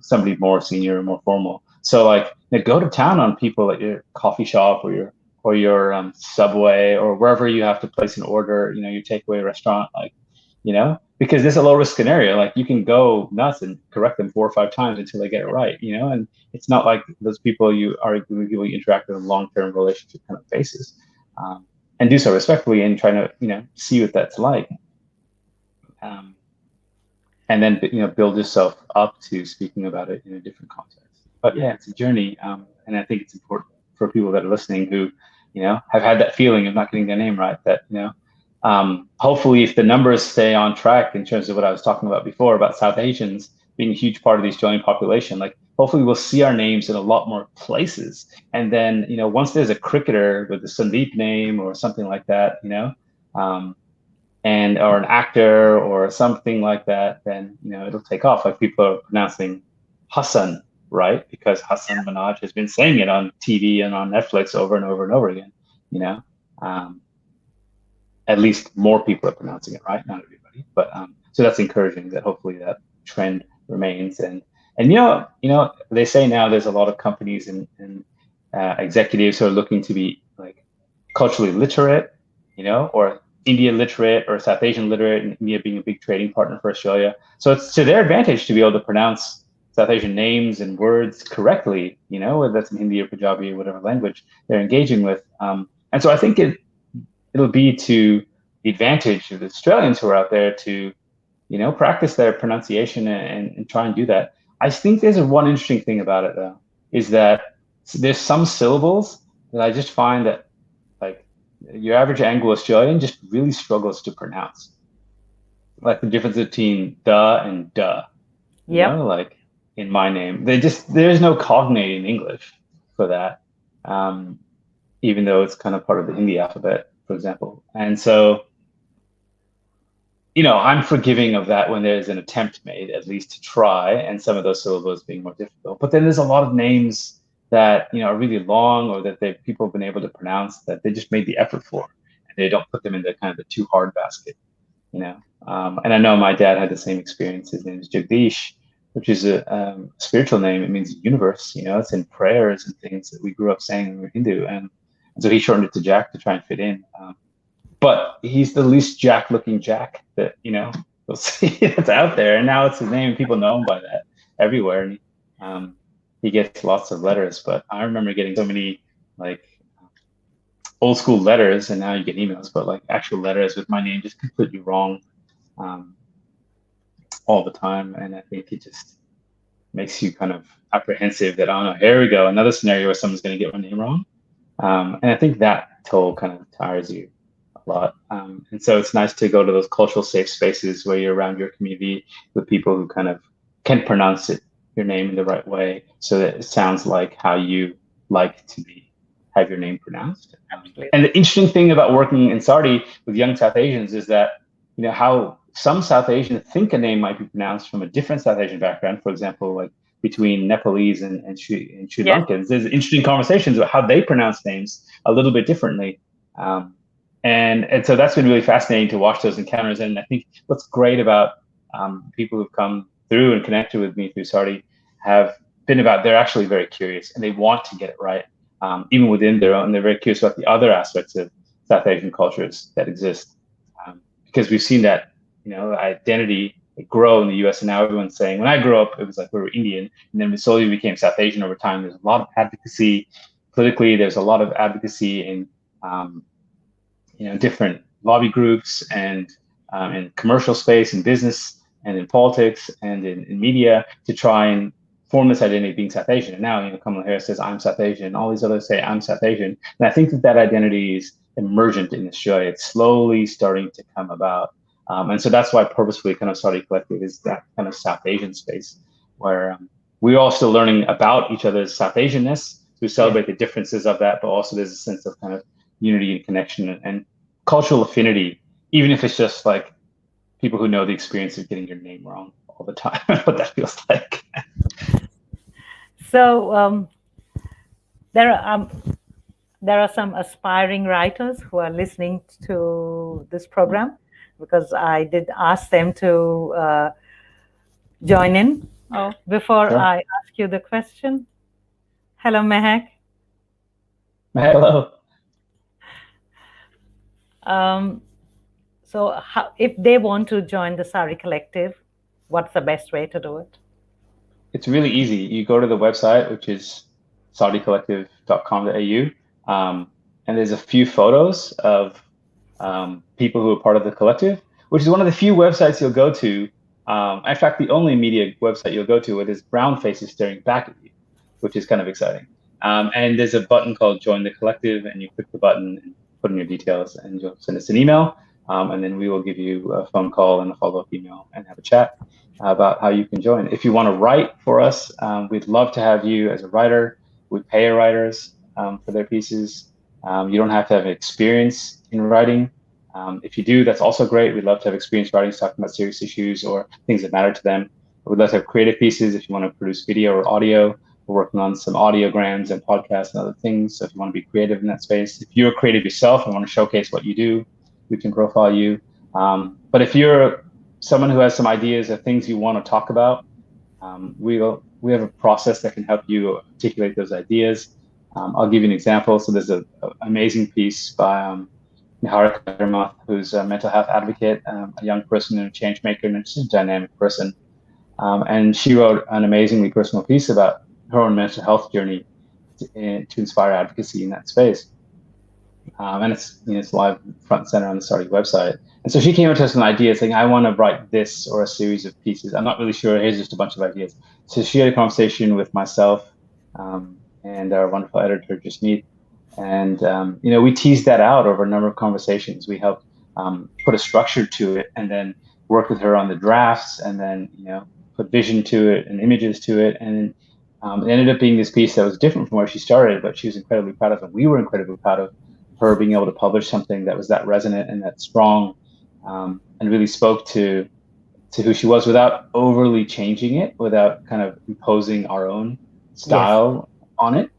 somebody more senior or more formal. So like, go to town on people at your coffee shop or your Subway or wherever you have to place an order, your takeaway restaurant, like, because this is a low risk scenario. Like, you can go nuts and correct them 4 or 5 times until they get it right, and it's not like those people you interact with on a long-term relationship kind of basis, and do so respectfully and try to, see what that's like. And then, build yourself up to speaking about it in a different context. But yeah, it's a journey. And I think it's important for people that are listening who, have had that feeling of not getting their name right, that, hopefully if the numbers stay on track in terms of what I was talking about before about South Asians being a huge part of the Australian population, like hopefully we'll see our names in a lot more places. And then, once there's a cricketer with the Sandeep name or something like that, or an actor or something like that, then, it'll take off. Like, people are pronouncing Hassan, right? Because Hassan Minaj has been saying it on TV and on Netflix over and over and over again, at least more people are pronouncing it right, not everybody. But so that's encouraging that hopefully that trend remains. And they say now there's a lot of companies and executives who are looking to be like culturally literate, or India literate or South Asian literate, and India being a big trading partner for Australia. So it's to their advantage to be able to pronounce South Asian names and words correctly, whether that's in Hindi or Punjabi or whatever language they're engaging with. And so I think it'll be to the advantage of the Australians who are out there to, practice their pronunciation and try and do that. I think there's one interesting thing about it, though, is that there's some syllables that I just find that, like, your average Anglo-Australian just really struggles to pronounce. Like the difference between the and duh, like in my name, there's no cognate in English for that. Even though it's kind of part of the Hindi alphabet, for example. And so, I'm forgiving of that when there's an attempt made, at least to try, and some of those syllables being more difficult. But then there's a lot of names that, are really long or that people have been able to pronounce that they just made the effort for, and they don't put them in the kind of the too hard basket, and I know my dad had the same experience. His name is Jagdish, which is a spiritual name. It means universe, it's in prayers and things that we grew up saying when we were Hindu. And so he shortened it to Jack to try and fit in. But he's the least Jack looking Jack that, you'll see that's out there. And now it's his name. People know him by that everywhere. And he gets lots of letters. But I remember getting so many, like, old school letters, and now you get emails, but like actual letters with my name just completely wrong all the time. And I think it just makes you kind of apprehensive that, oh no, here we go, another scenario where someone's going to get my name wrong. And I think that toll kind of tires you a lot. And so it's nice to go to those cultural safe spaces where you're around your community with people who kind of can pronounce your name in the right way so that it sounds like how you like to have your name pronounced. And the interesting thing about working in SAARI with young South Asians is that, how some South Asians think a name might be pronounced from a different South Asian background. For example, like between Nepalese and Sri Lankans, there's interesting conversations about how they pronounce names a little bit differently. And so that's been really fascinating to watch those encounters. And I think what's great about people who've come through and connected with me through SAARI have been about, they're actually very curious and they want to get it right. Even within their own, they're very curious about the other aspects of South Asian cultures that exist, because we've seen that, identity grow in the US. And now everyone's saying, when I grew up, it was like we were Indian, and then we slowly became South Asian over time. There's a lot of advocacy politically. There's a lot of advocacy in, different lobby groups and in commercial space and business and in politics and in media to try and form this identity of being South Asian. And now, Kamala Harris says, I'm South Asian. All these others say, I'm South Asian. And I think that identity is emergent in Australia. It's slowly starting to come about. And so that's why purposefully kind of SAARI Collective is that kind of South Asian space where we're all still learning about each other's South Asianness. We celebrate the differences of that, but also there's a sense of kind of unity and connection and cultural affinity, even if it's just like people who know the experience of getting your name wrong all the time, what that feels like. So there are there are some aspiring writers who are listening to this program, because I did ask them to join in. Oh, before Sure. I ask you the question, hello, Mehak. Hello. Um, so, if they want to join the SAARI Collective, what's the best way to do it? It's really easy. You go to the website, which is saaricollective.com.au, and there's a few photos of people who are part of the collective, which is one of the few websites you'll go to. In fact, the only media website you'll go to where there's brown faces staring back at you, which is kind of exciting. And there's a button called Join the Collective, and you click the button and put in your details, and you'll send us an email, and then we will give you a phone call and a follow-up email and have a chat about how you can join. If you want to write for us, we'd love to have you as a writer. We pay our writers for their pieces. You don't have to have experience in writing. If you do, that's also great. We'd love to have experience writing, talking about serious issues or things that matter to them. We'd love to have creative pieces if you want to produce video or audio. We're working on some audiograms and podcasts and other things. So if you want to be creative in that space, if you're creative yourself and want to showcase what you do, we can profile you. But if you're someone who has some ideas or things you want to talk about, we have a process that can help you articulate those ideas. I'll give you an example. So there's an amazing piece by Niharika Verma, who's a mental health advocate, a young person and a change maker, and just a dynamic person. And she wrote an amazingly personal piece about her own mental health journey to inspire advocacy in that space. And it's live front and center on the SAARI website. And so she came to us with an idea saying, I want to write this or a series of pieces. I'm not really sure. Here's just a bunch of ideas. So she had a conversation with myself and our wonderful editor, Jasmeet. And, we teased that out over a number of conversations. We helped put a structure to it and then work with her on the drafts and then, put vision to it and images to it. And it ended up being this piece that was different from where she started, but she was incredibly proud of, and we were incredibly proud of her being able to publish something that was that resonant and that strong, and really spoke to who she was without overly changing it, without kind of imposing our own style on it.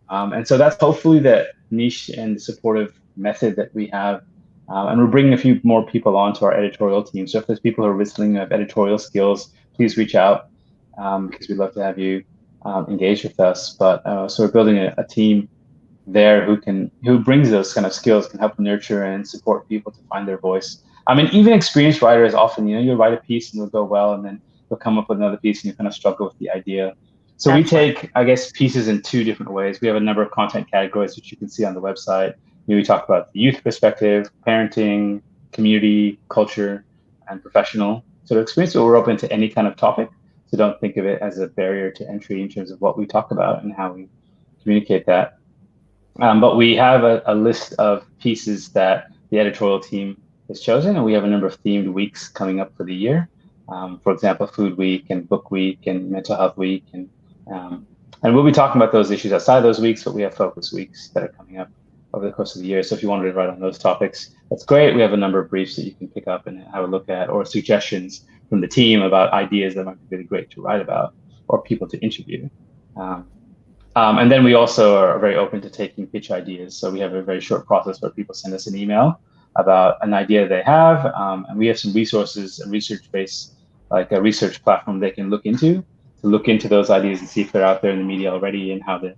And so that's hopefully the niche and the supportive method that we have. And we're bringing a few more people onto our editorial team. So if there's people who are listening who have editorial skills, please reach out, because we'd love to have you engage with us. But so we're building a team there who brings those kind of skills, can help nurture and support people to find their voice. I mean, even experienced writers often, you'll write a piece and it'll go well, and then you'll come up with another piece and you kind of struggle with the idea. So we take, I guess, pieces in two different ways. We have a number of content categories, which you can see on the website. We talk about the youth perspective, parenting, community, culture, and professional sort of experience. So we're open to any kind of topic. So don't think of it as a barrier to entry in terms of what we talk about and how we communicate that. But we have a list of pieces that the editorial team has chosen, and we have a number of themed weeks coming up for the year. For example, Food Week and Book Week and Mental Health Week, and we'll be talking about those issues outside of those weeks, but we have focus weeks that are coming up over the course of the year. So if you wanted to write on those topics, that's great. We have a number of briefs that you can pick up and have a look at, or suggestions from the team about ideas that might be really great to write about or people to interview. And then we also are very open to taking pitch ideas. So we have a very short process where people send us an email about an idea they have. And we have some resources, a research-based, like a research platform they can look into those ideas and see if they're out there in the media already and how to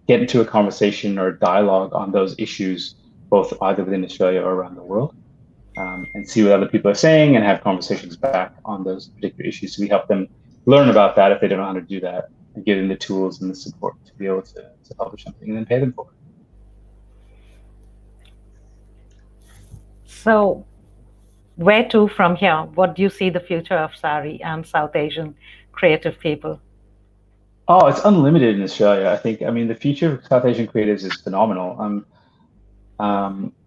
get into a conversation or dialogue on those issues, both either within Australia or around the world, and see what other people are saying and have conversations back on those particular issues. So we help them learn about that if they don't know how to do that, and give them the tools and the support to be able to publish something and then pay them for it. So where to from here? What do you see the future of SAARI and South Asian creative people? Oh, it's unlimited in Australia. I mean, the future of South Asian creatives is phenomenal.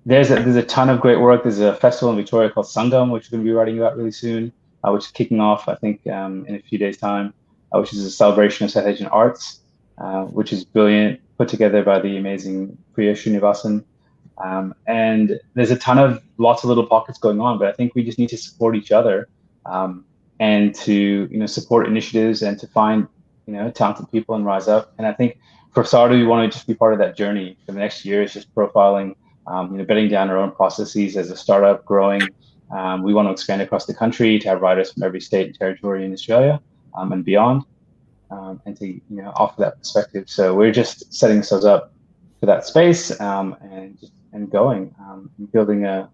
There's a ton of great work. There's a festival in Victoria called Sangam, which we're going to be writing about really soon, which is kicking off, I think, in a few days' time, which is a celebration of South Asian arts, which is brilliant, put together by the amazing Priya Srinivasan. And there's a ton of lots of little pockets going on, but I think we just need to support each other, um, and to support initiatives and to find talented people and rise up. And I think for SAARI, we want to just be part of that journey. For the next year, is just profiling, bedding down our own processes as a startup, growing. We want to expand across the country to have writers from every state and territory in Australia, and beyond, and to offer that perspective. So we're just setting ourselves up for that space, and going, building a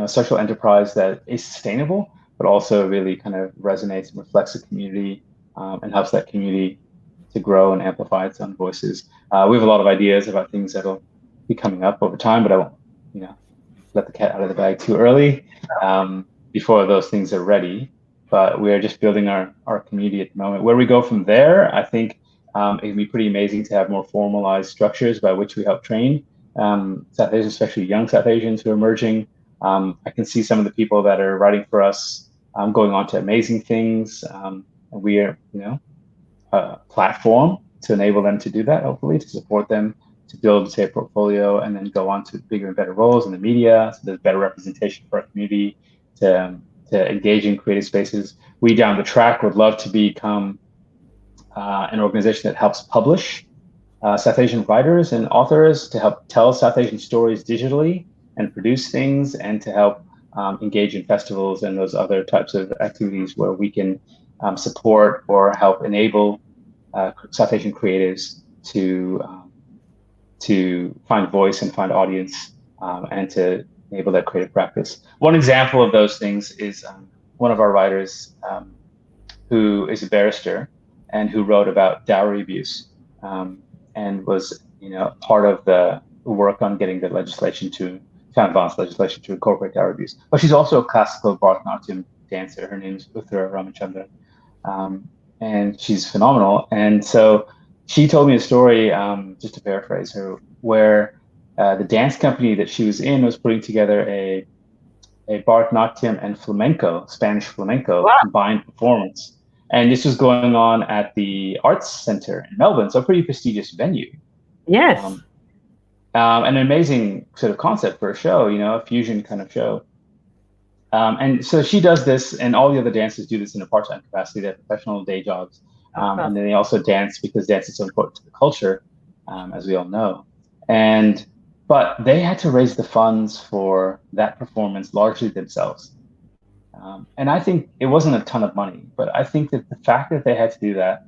social enterprise that is sustainable, but also really kind of resonates and reflects the community, and helps that community to grow and amplify its own voices. We have a lot of ideas about things that'll be coming up over time, but I won't, let the cat out of the bag too early, before those things are ready. But we are just building our community at the moment. Where we go from there, I think it'd be pretty amazing to have more formalized structures by which we help train South Asians, especially young South Asians who are emerging. I can see some of the people that are writing for us going on to amazing things. And we are, a platform to enable them to do that, hopefully, to support them to build, say, a portfolio and then go on to bigger and better roles in the media. So there's better representation for our community to engage in creative spaces. We down the track would love to become an organization that helps publish South Asian writers and authors, to help tell South Asian stories digitally and produce things, and to help engage in festivals and those other types of activities where we can support or help enable South Asian creatives to find voice and find audience, and to enable that creative practice. One example of those things is one of our writers, who is a barrister and who wrote about dowry abuse, and was part of the work on getting the legislation to family violence legislation to incorporate dowry abuse. But she's also a classical Bharatanatyam dancer. Her name's Uttara Ramachandran, and she's phenomenal. And so she told me a story, just to paraphrase her, where the dance company that she was in was putting together a Bharatanatyam and flamenco, Spanish flamenco, Wow. combined performance. And this was going on at the Arts Centre in Melbourne, so a pretty prestigious venue. Yes. An amazing sort of concept for a show, a fusion kind of show. And so she does this, and all the other dancers do this in a part-time capacity. They have professional day jobs. And then they also dance because dance is so important to the culture, as we all know. But they had to raise the funds for that performance largely themselves. And I think it wasn't a ton of money, but I think that the fact that they had to do that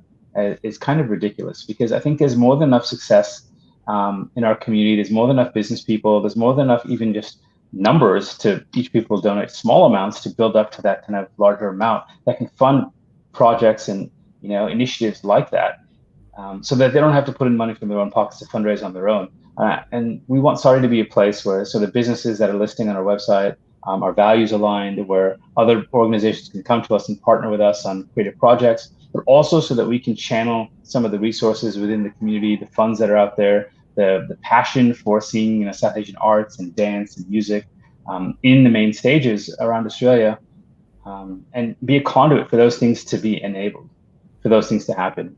is kind of ridiculous, because I think there's more than enough success in our community. There's more than enough business people. There's more than enough even just numbers to each people donate small amounts to build up to that kind of larger amount that can fund projects and initiatives like that, so that they don't have to put in money from their own pockets to fundraise on their own. And we want SAARI to be a place where the businesses that are listing on our website are values aligned, where other organizations can come to us and partner with us on creative projects, but also so that we can channel some of the resources within the community, the funds that are out there, the passion for seeing South Asian arts and dance and music in the main stages around Australia, and be a conduit for those things to be enabled, for those things to happen.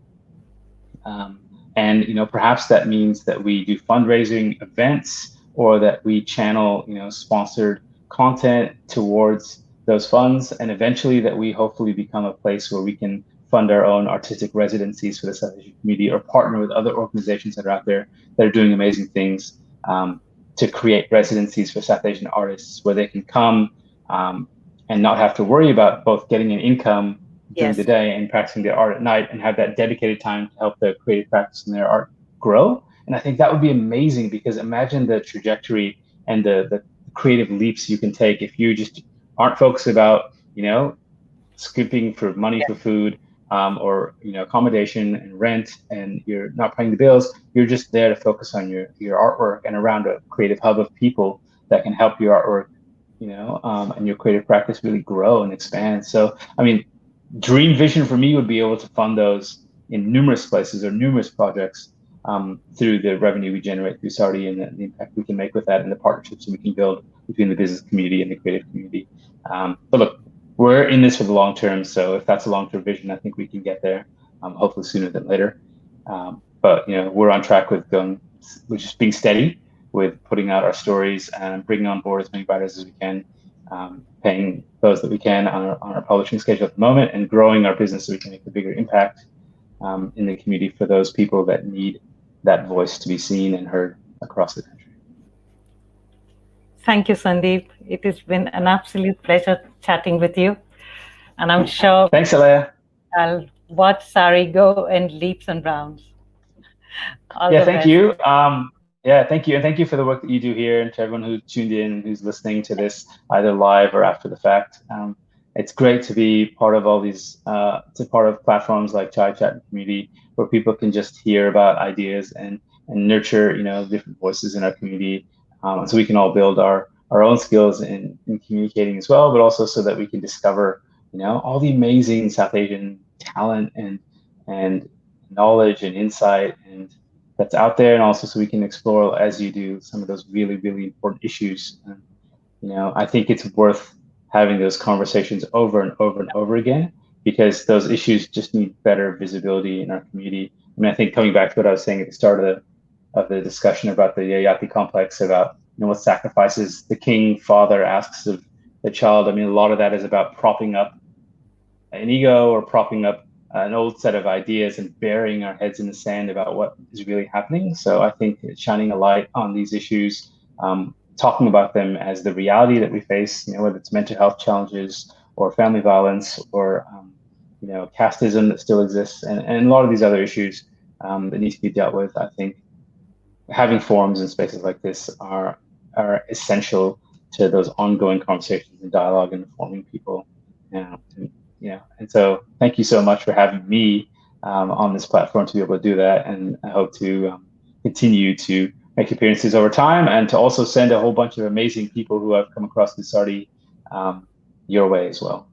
And perhaps that means that we do fundraising events, or that we channel sponsored content towards those funds, and eventually that we hopefully become a place where we can fund our own artistic residencies for the South Asian community, or partner with other organizations that are out there that are doing amazing things, to create residencies for South Asian artists where they can come and not have to worry about both getting an income during the day and practicing their art at night, and have that dedicated time to help their creative practice and their art grow. And I think that would be amazing, because imagine the trajectory and the creative leaps you can take if you just aren't focused about scooping for money for food, or accommodation and rent, and you're not paying the bills. You're just there to focus on your artwork and around a creative hub of people that can help your artwork, and your creative practice really grow and expand. So I mean, dream vision for me would be able to fund those in numerous places or numerous projects, through the revenue we generate through SAARI, and the impact we can make with that, and the partnerships that we can build between the business community and the creative community. But look, we're in this for the long term. So if that's a long-term vision, I think we can get there, hopefully sooner than later. But we're on track with going we're just being steady with putting out our stories and bringing on board as many writers as we can, paying those that we can on our publishing schedule at the moment, and growing our business so we can make a bigger impact in the community for those people that need that voice to be seen and heard across the country. Thank you, Sandeep. It has been an absolute pleasure chatting with you. And I'm sure thanks, Alea. I'll watch SAARI go in leaps and bounds. All yeah, the thank best. you. Thank you. And thank you for the work that you do here, and to everyone who tuned in, who's listening to this either live or after the fact. It's great to be part of all these, to part of platforms like Chai Chat and Community, where people can just hear about ideas and nurture, different voices in our community. So we can all build our own skills in communicating as well, but also so that we can discover, all the amazing South Asian talent and knowledge and insight and that's out there, and also so we can explore, as you do, some of those really, really important issues. I think it's worth having those conversations over and over and over again, because those issues just need better visibility in our community. I think coming back to what I was saying at the start of the discussion about the Yayati complex, about what sacrifices the king father asks of the child. A lot of that is about propping up an ego or propping up an old set of ideas and burying our heads in the sand about what is really happening. So I think shining a light on these issues, talking about them as the reality that we face, whether it's mental health challenges or family violence or casteism that still exists, and a lot of these other issues that need to be dealt with. I think having forums and spaces like this are essential to those ongoing conversations and dialogue and informing people. And so thank you so much for having me on this platform to be able to do that. And I hope to continue to make appearances over time, and to also send a whole bunch of amazing people who I've come across with SAARI your way as well.